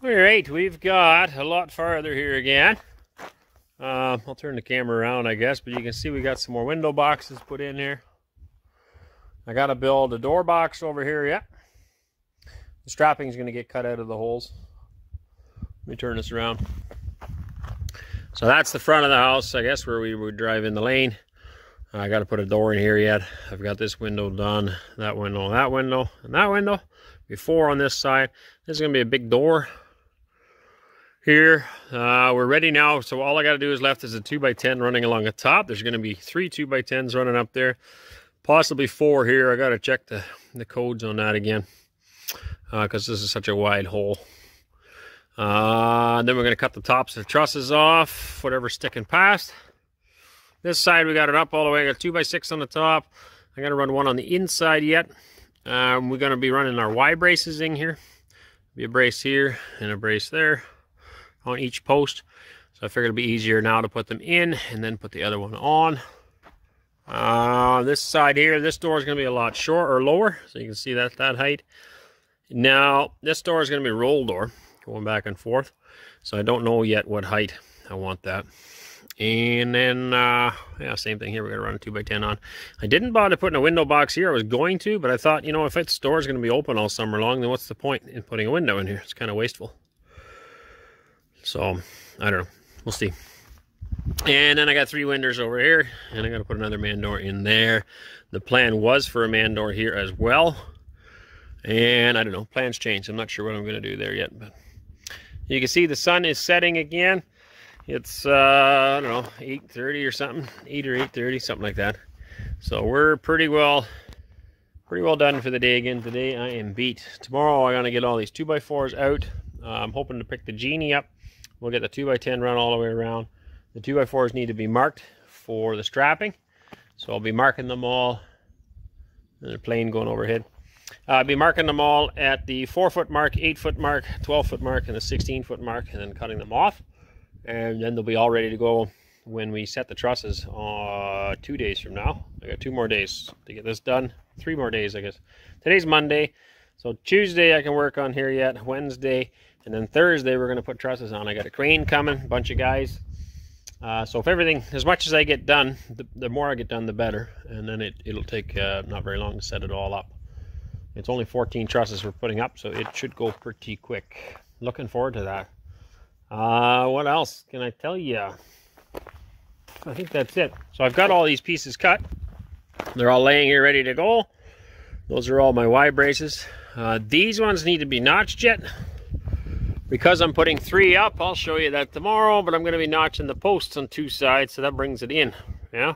Alright, we've got a lot farther here again. I'll turn the camera around, I guess, but you can see we got some more window boxes put in here. I got to build a door box over here yet. The strapping is going to get cut out of the holes. Let me turn this around. So that's the front of the house, I guess, where we would drive in the lane. I got to put a door in here yet. I've got this window done, that window, that window, and that window. Before on this side, this is going to be a big door here. We're ready now, so all I got to do is left is a 2x10 running along the top. There's going to be 3 2x10s running up there, possibly 4 here. I got to check the codes on that again because this is such a wide hole. Then we're going to cut the tops of the trusses off, whatever's sticking past. This side we got it up all the way. I got 2x6 on the top. I got to run one on the inside yet. We're going to be running our Y braces in here. Be a brace here and a brace there on each post. So I figured it'd be easier now to put them in and then put the other one on. This side here, this door is going to be a lot shorter or lower, so you can see that height. Now this door is going to be a roll door going back and forth, so I don't know yet what height I want that. And then yeah, same thing here. We're going to run a 2x10 on. I didn't bother putting a window box here. I was going to, but I thought, you know, if its door is going to be open all summer long, then what's the point in putting a window in here? It's kind of wasteful. So I don't know, we'll see. And then I got 3 windows over here, and I got to put another man door in there. The plan was for a man door here as well, and I don't know, plans changed. I'm not sure what I'm going to do there yet, but you can see the sun is setting again. It's I don't know, 8:30 or something, 8 or 8:30, something like that. So we're pretty well done for the day again. Today I am beat. Tomorrow I'm gonna get all these 2x4s out. I'm hoping to pick the Genie up. We'll get the 2x10 run all the way around. The 2x4s need to be marked for the strapping, so I'll be marking them all. There's a plane going overhead. I'll be marking them all at the 4-foot mark, 8-foot mark, 12-foot mark, and the 16-foot mark, and then cutting them off. And then they'll be all ready to go when we set the trusses 2 days from now. I got 2 more days to get this done. 3 more days, I guess. Today's Monday, so Tuesday I can work on here yet. Wednesday, and then Thursday we're going to put trusses on. I got a crane coming, a bunch of guys. So if everything, as much as I get done, the more I get done, the better. And then it'll take not very long to set it all up. It's only 14 trusses we're putting up, so it should go pretty quick. Looking forward to that. What else can I tell you? I think that's it. So I've got all these pieces cut. They're all laying here ready to go. Those are all my Y braces. These ones need to be notched yet. Because I'm putting 3 up, I'll show you that tomorrow, but I'm going to be notching the posts on 2 sides, so that brings it in. Yeah.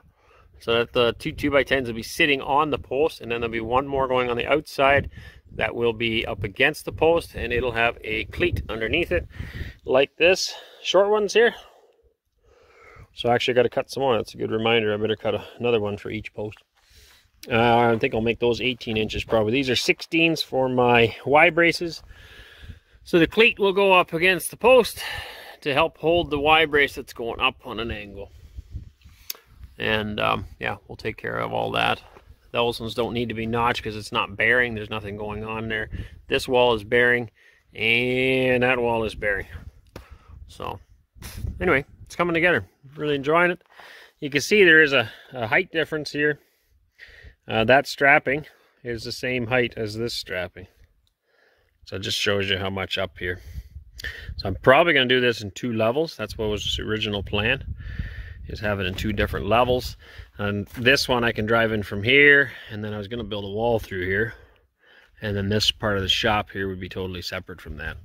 So that the 2 2x10s will be sitting on the post, and then there'll be 1 more going on the outside that will be up against the post, and it'll have a cleat underneath it like this. Short ones here. So I actually got to cut some more. That's a good reminder. I better cut another one for each post. I think I'll make those 18 inches probably. These are 16s for my Y braces. So the cleat will go up against the post to help hold the Y brace that's going up on an angle. And yeah, we'll take care of all that. Those ones don't need to be notched because it's not bearing. There's nothing going on there. This wall is bearing, and that wall is bearing. So anyway, it's coming together. Really enjoying it. You can see there is a height difference here. That strapping is the same height as this strapping. So it just shows you how much up here. So I'm probably going to do this in 2 levels. That's what was the original plan, is have it in 2 different levels. And this one I can drive in from here, and then I was going to build a wall through here. And then this part of the shop here would be totally separate from that.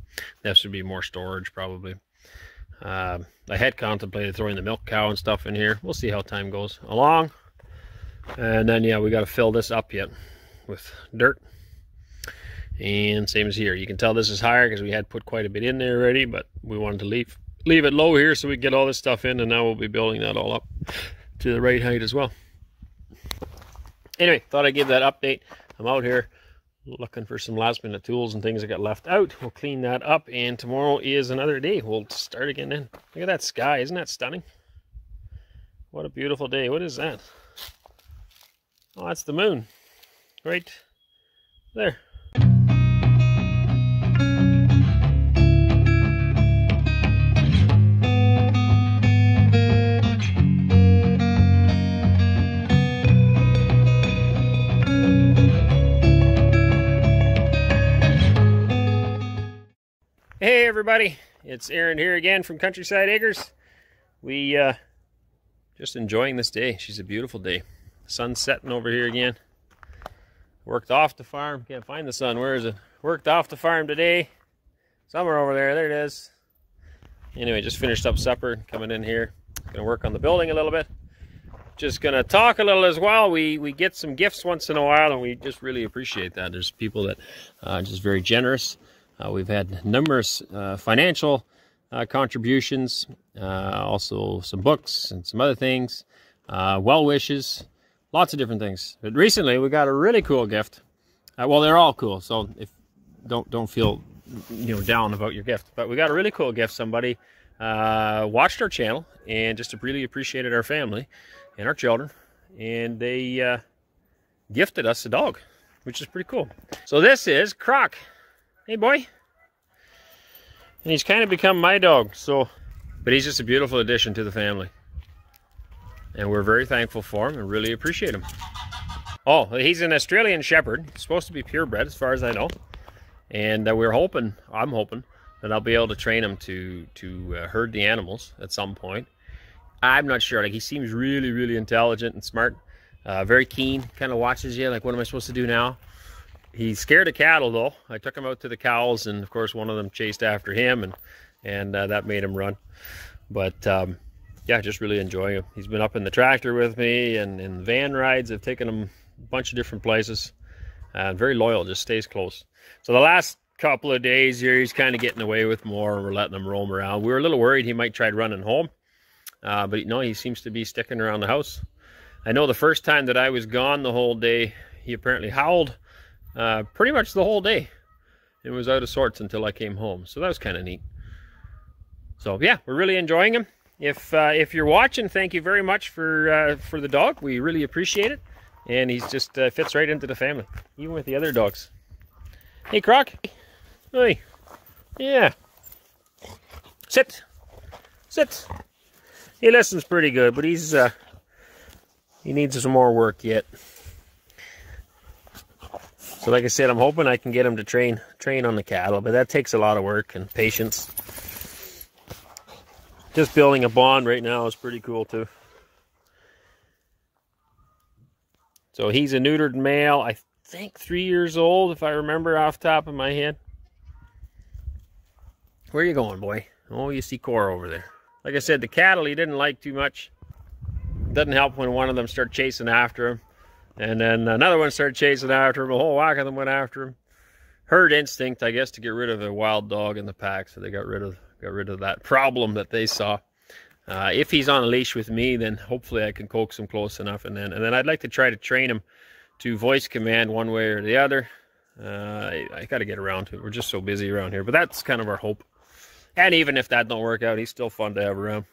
This would be more storage probably. I had contemplated throwing the milk cow and stuff in here. We'll see how time goes along. And then yeah, we got to fill this up yet with dirt. And same as here. You can tell this is higher because we had put quite a bit in there already, but we wanted to leave it low here so we get all this stuff in, and now we'll be building that all up to the right height as well. Anyway, thought I'd give that update. I'm out here looking for some last minute tools and things that got left out. We'll clean that up, and tomorrow is another day. We'll start again then. Look at that sky. Isn't that stunning? What a beautiful day. What is that? Oh, that's the moon. Right there. Hey everybody, it's Aaron here again from Countryside Acres. We just enjoying this day. She's a beautiful day. Sun's setting over here again. Worked off the farm. Can't find the sun. Where is it? Worked off the farm today. Somewhere over there. There it is. Anyway, just finished up supper. Coming in here. Gonna work on the building a little bit. Just gonna talk a little as well. We get some gifts once in a while, and we just really appreciate that. There's people that are just very generous. We've had numerous financial contributions, also some books and some other things, well wishes, lots of different things. But recently we got a really cool gift. Well, they're all cool, so if don't feel down about your gift. But we got a really cool gift. Somebody watched our channel and just really appreciated our family and our children, and they gifted us a dog, which is pretty cool. So this is Croc. Hey boy. And he's kind of become my dog, but he's just a beautiful addition to the family. And we're very thankful for him and really appreciate him. Oh, he's an Australian Shepherd. He's supposed to be purebred as far as I know. And I'm hoping that I'll be able to train him to herd the animals at some point. I'm not sure. Like, he seems really, really intelligent and smart. Very keen, kind of watches you, like, what am I supposed to do now? He's scared of cattle, though. I took him out to the cows, and of course one of them chased after him, and that made him run. But yeah, just really enjoying him. He's been up in the tractor with me, and in van rides. I've taken him a bunch of different places. And very loyal, just stays close. So the last couple of days here, he's kind of getting away with more, and we're letting him roam around. We were a little worried he might try running home, but no, he seems to be sticking around the house. I know the first time that I was gone the whole day, he apparently howled pretty much the whole day. It was out of sorts until I came home, so that was kind of neat. So yeah, we're really enjoying him. If you're watching, thank you very much for the dog. We really appreciate it, and he's just fits right into the family, even with the other dogs. Hey Croc, hey, yeah, sit. He listens pretty good, but he needs some more work yet. So like I said, I'm hoping I can get him to train on the cattle, but that takes a lot of work and patience. Just building a bond right now is pretty cool too. So he's a neutered male, I think 3 years old, if I remember off the top of my head. Where are you going, boy? Oh, you see Cora over there. Like I said, the cattle he didn't like too much. Doesn't help when one of them start chasing after him. And then another one started chasing after him. A whole whack of them went after him. Herd instinct, I guess, to get rid of a wild dog in the pack. So they got rid of that problem that they saw. If he's on a leash with me, then hopefully I can coax him close enough. And then I'd like to try to train him to voice command one way or the other. I got to get around to it. We're just so busy around here. But that's kind of our hope. And even if that don't work out, he's still fun to have around.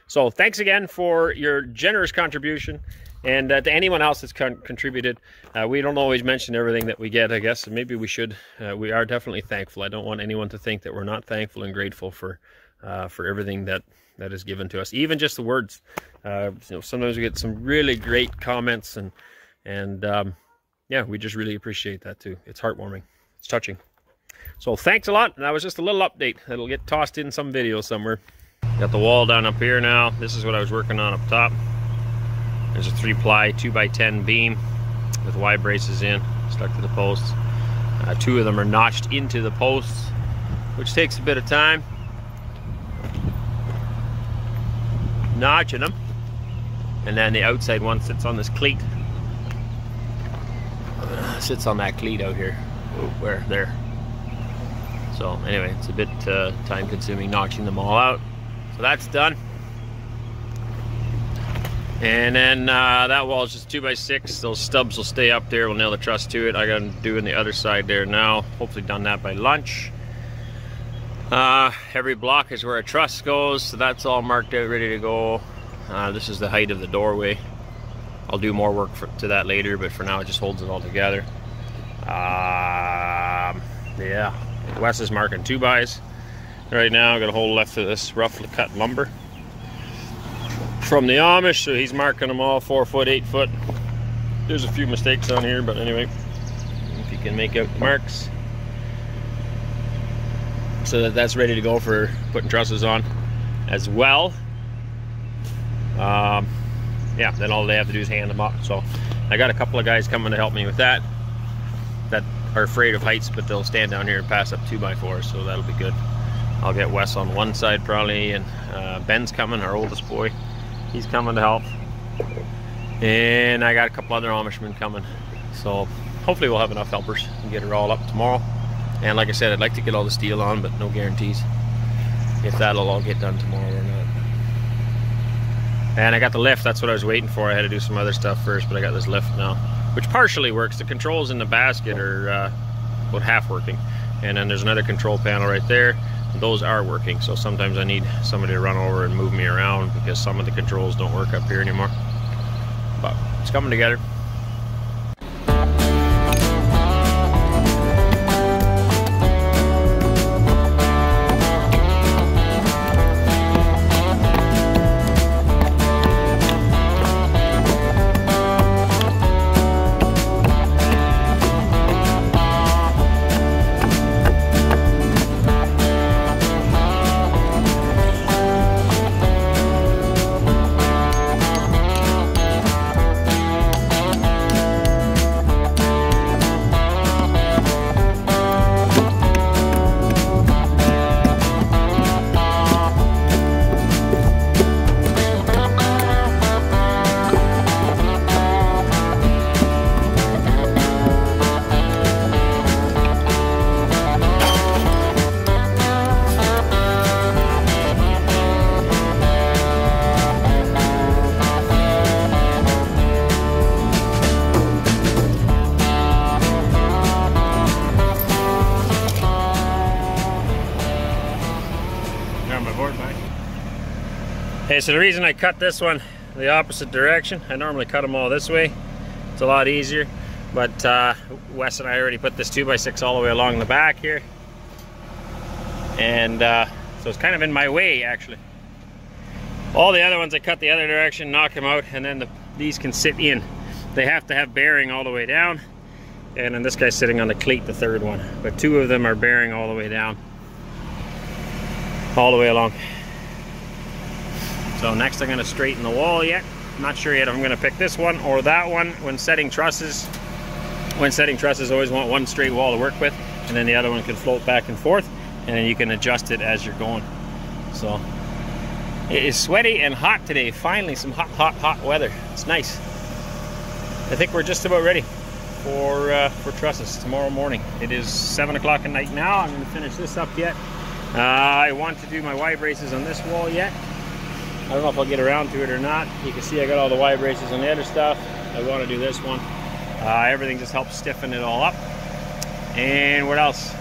So thanks again for your generous contribution. And to anyone else that's contributed, we don't always mention everything that we get, I guess. And maybe we should. We are definitely thankful. I don't want anyone to think that we're not thankful and grateful for everything that is given to us. Even just the words. Sometimes we get some really great comments, and yeah, we just really appreciate that too. It's heartwarming. It's touching. So thanks a lot. And that was just a little update. It'll get tossed in some video somewhere. Got the wall down up here now. This is what I was working on up top. There's a 3-ply 2x10 beam with Y braces in, stuck to the posts. 2 of them are notched into the posts, which takes a bit of time. Notching them. And then the outside one sits on this cleat. Sits on that cleat out here. Oh, where? There. So anyway, it's a bit time consuming notching them all out. So that's done. And then that wall is just 2x6. Those stubs will stay up there. We'll nail the truss to it. I got to do on the other side there now. Hopefully done that by lunch. Every block is where a truss goes, so that's all marked out, ready to go. This is the height of the doorway. I'll do more work to that later, but for now it just holds it all together. Yeah, Wes is marking 2x. Right now I got a hole left of this roughly cut lumber from the Amish, so he's marking them all 4 foot, 8 foot. There's a few mistakes on here, but anyway, if you can make out the marks. so that's ready to go for putting trusses on as well. Yeah, then all they have to do is hand them up. So I got a couple of guys coming to help me with that are afraid of heights, but they'll stand down here and pass up 2x4s, so that'll be good. I'll get Wes on one side probably, and Ben's coming, our oldest boy. He's coming to help. And I got a couple other Amishmen coming. So hopefully we'll have enough helpers and get it all up tomorrow. And like I said, I'd like to get all the steel on, but no guarantees if that'll all get done tomorrow or not. And I got the lift, that's what I was waiting for. I had to do some other stuff first, but I got this lift now, which partially works. The controls in the basket are about half working. And then there's another control panel right there. Those are working, so sometimes I need somebody to run over and move me around because some of the controls don't work up here anymore. But it's coming together. Okay, so the reason I cut this one the opposite direction, I normally cut them all this way. It's a lot easier, but Wes and I already put this 2x6 all the way along the back here. And so it's kind of in my way, actually. All the other ones I cut the other direction, knock them out, and then these can sit in. They have to have bearing all the way down. And then this guy's sitting on the cleat, the third one. But two of them are bearing all the way down. All the way along. So next I'm going to straighten the wall yet. I'm not sure yet if I'm going to pick this one or that one. When setting trusses, always want one straight wall to work with, and then the other one can float back and forth, and then you can adjust it as you're going. So it is sweaty and hot today. Finally some hot weather. It's nice. I think we're just about ready for trusses tomorrow morning. It is 7 o'clock at night now. I'm going to finish this up yet. I want to do my Y braces on this wall yet. I don't know if I'll get around to it or not. You can see I got all the Y braces on the other stuff. I want to do this one. Everything just helps stiffen it all up. And what else?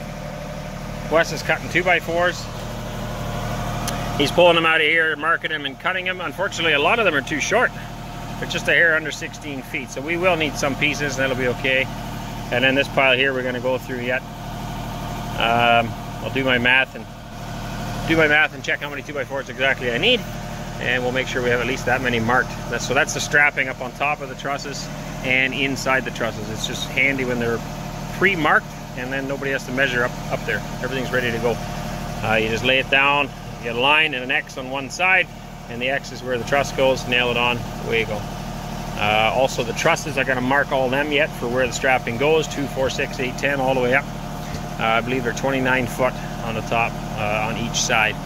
Wes is cutting 2x4s. He's pulling them out of here, marking them and cutting them. Unfortunately, a lot of them are too short. They're just a hair under 16 feet. So we will need some pieces, and that'll be okay. And then this pile here we're going to go through yet. I'll do my math and check how many 2x4s exactly I need. And we'll make sure we have at least that many marked. So that's the strapping up on top of the trusses and inside the trusses. It's just handy when they're pre-marked, and then nobody has to measure up there. Everything's ready to go. You just lay it down, you get a line and an X on one side, and the X is where the truss goes. Nail it on, away you go. Also the trusses, I gotta mark all them yet for where the strapping goes. 2, 4, 6, 8, 10, all the way up. I believe they're 29 foot on the top on each side.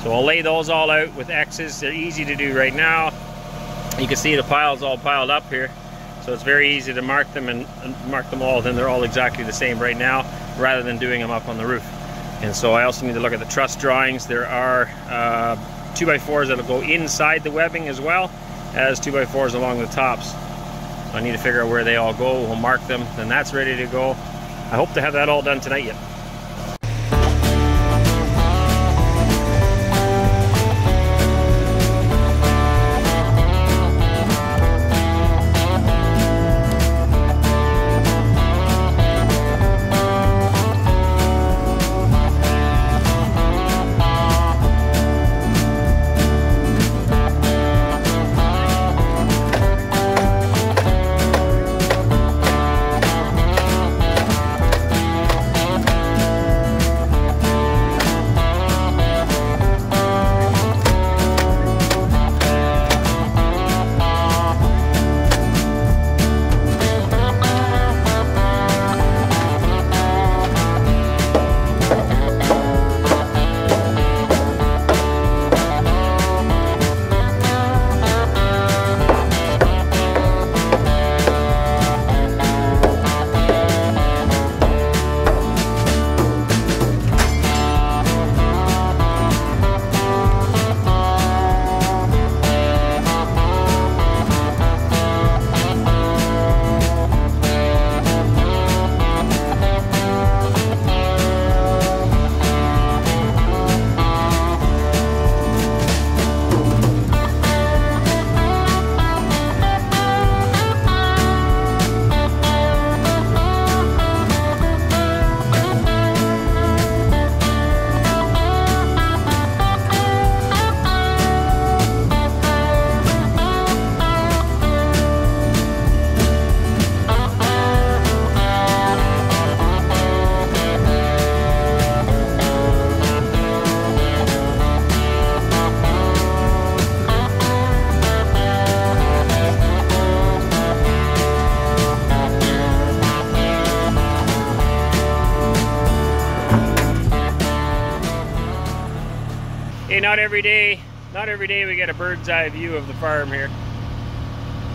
So I'll lay those all out with X's. They're easy to do right now. You can see the piles all piled up here. So it's very easy to mark them and mark them all. Then they're all exactly the same right now, rather than doing them up on the roof. And so I also need to look at the truss drawings. There are 2x4s that'll go inside the webbing as well as 2x4s along the tops. I need to figure out where they all go. We'll mark them, then that's ready to go. I hope to have that all done tonight yet. Hey, not every day we get a bird's eye view of the farm here.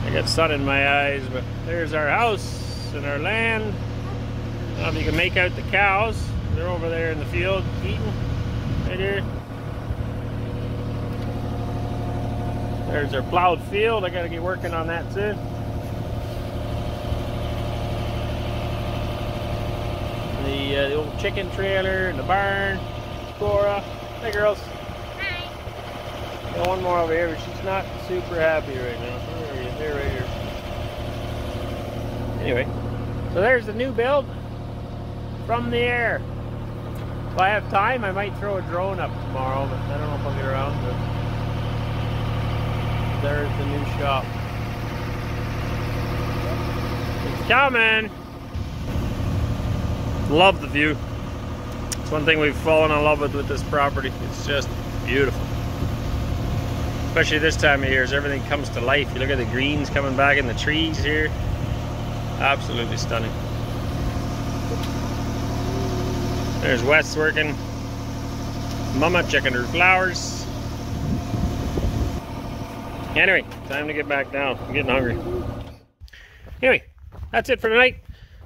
I got sun in my eyes, but there's our house and our land. I don't know if you can make out the cows. They're over there in the field eating, right here. There's our plowed field. I gotta get working on that too. The old chicken trailer and the barn. Cora. Hey girls. Hi. Got one more over here, but she's not super happy right now. Where are you? They're right here. Anyway, so there's the new build from the air. If I have time, I might throw a drone up tomorrow, but I don't know if I'll get around to it. There's the new shop. It's coming! Love the view. It's one thing we've fallen in love with this property. It's just beautiful. Especially this time of year as everything comes to life. You look at the greens coming back in the trees here. Absolutely stunning. There's Wes working. Mama checking her flowers. Anyway, time to get back down. I'm getting hungry. Anyway, that's it for tonight.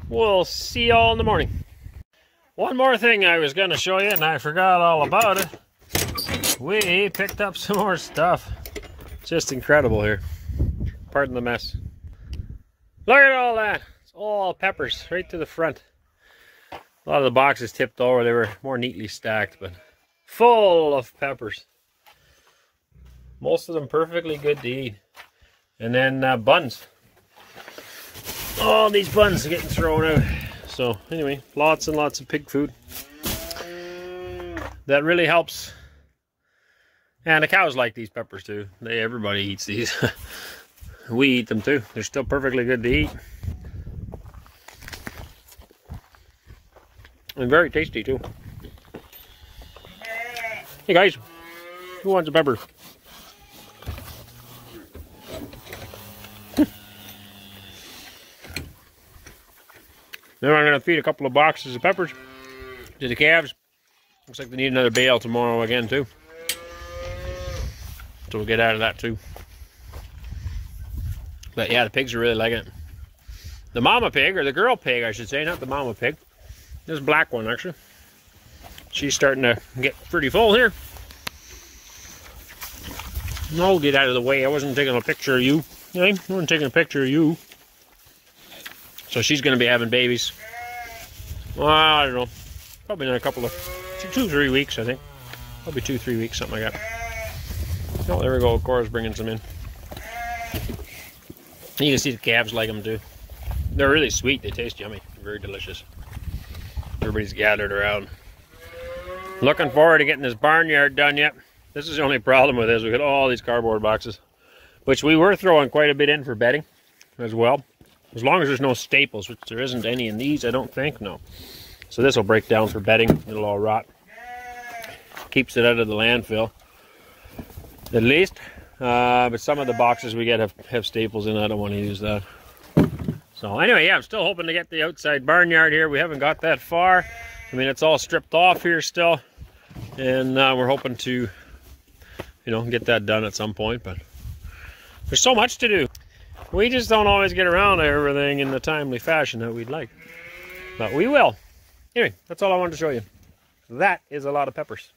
We'll see y'all in the morning. One more thing I was going to show you, and I forgot all about it. We picked up some more stuff. Just incredible here. Pardon the mess. Look at all that. It's all peppers right to the front. A lot of the boxes tipped over. They were more neatly stacked, but full of peppers. Most of them perfectly good to eat. And then buns. All these buns are getting thrown out. So anyway, lots and lots of pig food. That really helps. And the cows like these peppers too. Everybody eats these. We eat them too. They're still perfectly good to eat. And very tasty too. Hey guys, who wants a pepper? Then I'm going to feed a couple of boxes of peppers to the calves. Looks like they need another bale tomorrow again too. So we'll get out of that too. But yeah, the pigs are really liking it. The mama pig, or the girl pig I should say, not the mama pig. This black one actually. She's starting to get pretty full here. No, get out of the way. I wasn't taking a picture of you. I wasn't taking a picture of you. So she's going to be having babies. Well, I don't know. Probably in a couple of 2-3 weeks, I think. Probably 2-3 weeks, something like that. Oh, there we go. Cora's bringing some in. You can see the calves like them too. They're really sweet. They taste yummy. Very delicious. Everybody's gathered around. Looking forward to getting this barnyard done yet. This is the only problem with this. We got all these cardboard boxes, which we were throwing quite a bit in for bedding as well. As long as there's no staples, which there isn't any in these, I don't think, no. So this will break down for bedding. It'll all rot. Keeps it out of the landfill, at least. But some of the boxes we get have staples in. I don't want to use that. So anyway, yeah, I'm still hoping to get the outside barnyard here. We haven't got that far. I mean, it's all stripped off here still. And we're hoping to, you know, get that done at some point. But there's so much to do. We just don't always get around to everything in the timely fashion that we'd like. But we will. Anyway, that's all I wanted to show you. That is a lot of peppers.